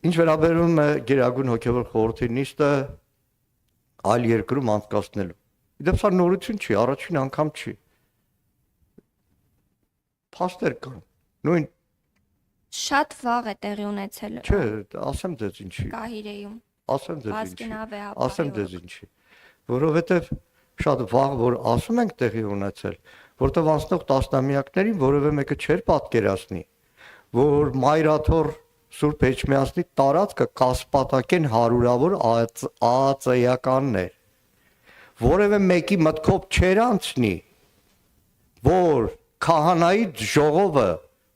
Ինչ վերաբերում է Գերագույն հոգևոր խորհրդի նիստը այլ երկրում անցկացնելու։ Իդեպ սա նորություն չի, առաջին անգամ չի։ Փաստեր կան։ Նույն Շատ վաղ է տեղի ունեցել։ Չէ, ասեմ դες ինչի։ Կահիրեում։ Ասեմ դες ինչի։ Վասկինավեհապահի Ասեմ դες ինչի։ Որովհետև շատ վաղ որ ասում ենք տեղի ունեցել, որտեղ անցնող տասնամյակներին որևէ մեկը չէր պատկերացնի, որ Մայրաթոր Սուրբ Էջմիածնի տարածքը կասպատակեն հարյուրավոր ԱԱԾ-ականներ, որևէ մեկի մտքով չէր անցնի, որ քահանայի ժողովը,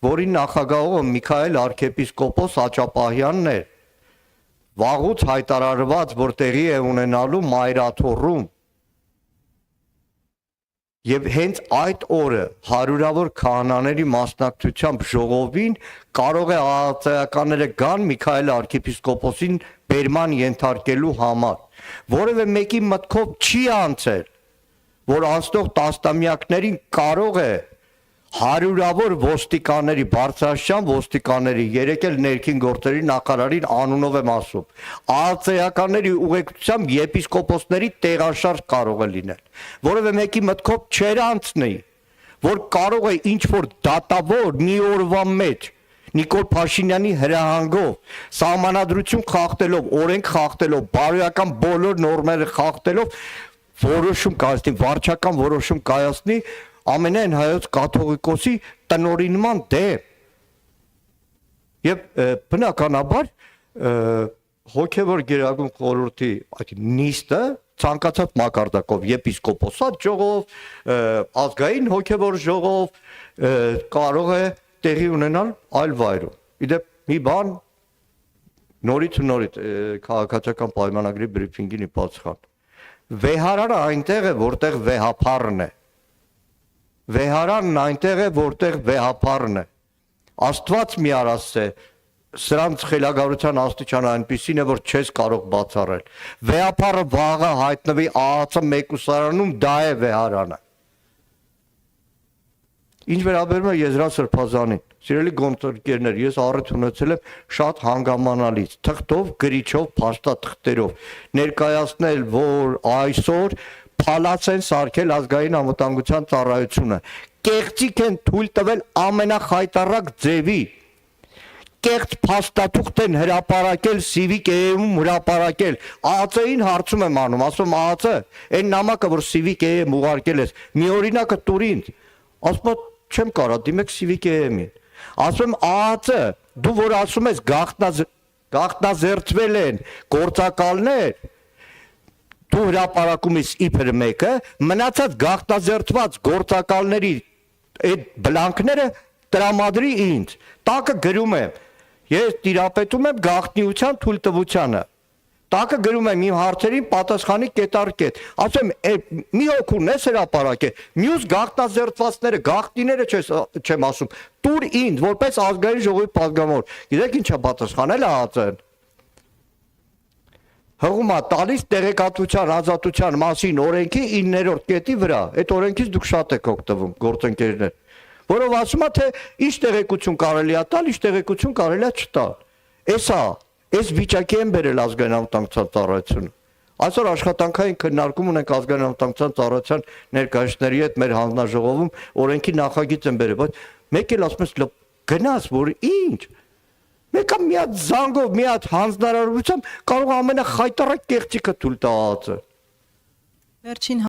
որի նախագահողը Միքայել arczepiskopos Աճապահյանն էր, վաղուց հայտարարված, որ տեղի է ունենալու Մայրաթորում, եւ հենց այդ օրը հարյուրավոր քահանաների մասնակցությամբ ժողովին կարող է ԱԱԾ-ականները գան Միքայել arczepiskoposին բերման ենթարկելու համար, որևէ մեկի մտքով չի անցել, որ անցնող տասնամյակներին կարող է հարյուրավոր ոստիկանների, բարձրաստիճան ոստիկանների, երեկել ներքին գործերի նախարարին անունով եմ ասում, ԱԱԾ-ականների ուղեկցությամբ եպիսկոպոսների տեղաշարժ կարող է լինել, որևէ մեկի մտքով չէր անցնի, որ կարող է ինչ-որ դատավոր մի օրվա մեջ Նիկոլ Փաշինյանի հրահանգով, սահմանադրություն խախտելով, օրենք խախտելով, բարոյական բոլոր նորմերը խախտելով որոշում կայացնի, վարչական որոշում կայացնի ամենայն հայոց կաթողիկոսի տնօրինման դեմ։ Եվ բնականաբար հոգևոր Գերագույն խորհրդի այդ նիստը ցանկացած մակարդակով եպիսկոպոսատ ժողով, ազգային հոգևոր ժողով կարող է տեղի ունենալ այլ վայրում։ Իդեպ մի բան նորից քաղաքացիական պայմանագրի բրիֆինգին ի պատասխան։ Վեհարանը այնտեղ է, որտեղ վեհապարն է։ Վեհարանն այնտեղ է, որտեղ վեհապարն է։ Աստված մի արասե, սրանց խելագարության աստիճանը այնպիսին է, որ չես կարող բացառել։ Վեհապարը վաղը հայտնվի ԱԱԾ մեկուսարանում, դա է վեհարանը։ Ինչ վերաբերում է Եզրան Սրբազանին, սիրելի գործընկերներ, ես առիթ ունեցել եմ շատ հանգամանալից, թղթով, գրիչով, փաստաթղթերով ներկայացնել, որ այսօր փալաց են սարքել ազգային անվտանգության ծառայությունը, կեղծիք են թույլ տվել ամենախայտառակ ձևի, կեղծ փաստաթուղթ են հրապարակել Civic-ում հրապարակել, ԱԱԾ-ին հարցում եմ անում, ասում ԱԱԾ, այն նամակը, որ Civic-ում ուղարկել ես, մի օրինակը տուր ինձ, ասում եմ չեմ կարա, դիմեք Civic-ին, ասում եմ ԱԱԾ, դու որ ասում ես գաղտնազերծվել են գործակալներ, դու հրապարակում ես իբր մեկը, մնացած գաղտնազերծված գործակալների այդ բլանքները տրամադրի ինձ, տակը գրում եմ, ես տիրապետում եմ գաղտնիության թույլտվությանը, տակը գրում եմ իմ հարցերին պատասխանի կետարկետ, ասում եմ մի հոգուն ես հրապարակել, մյուս գաղտնազերծվածները, գաղտնիները չեմ ասում, տուր ինձ, որպես ազգային ժողովի պատգամավոր, գիտեք ինչա պատասխանել ԱԱԾ-ն, հղումա տալիս տեղեկատվության ազատության մասին օրենքի 9-րդ կետի վրա, այդ օրենքից դուք շատ եք օգտվում, գործընկերներ, որով ասում է, թե ինչ տեղեկություն կարելի է տալ, ինչ տեղեկություն կարելի է չտալ, այս վիճակի են բերել ազգային անվտանգության ծառայությունը, այսօր աշխատանքային քննարկում ունենք ազգային անվտանգության ծառայության ներկայացուցիչների հետ մեր հանձնաժողովում օրենքի նախագիծ են բերել, բայց մեկ էլ ասում ես գնաց, որ ինչ Մեկը մի հատ զանգով, մի հատ հանձնարարությամբ կարող ամենախայտառակ կեղծիքը թույլ տա ԱԱԾ-ը։ Վերջին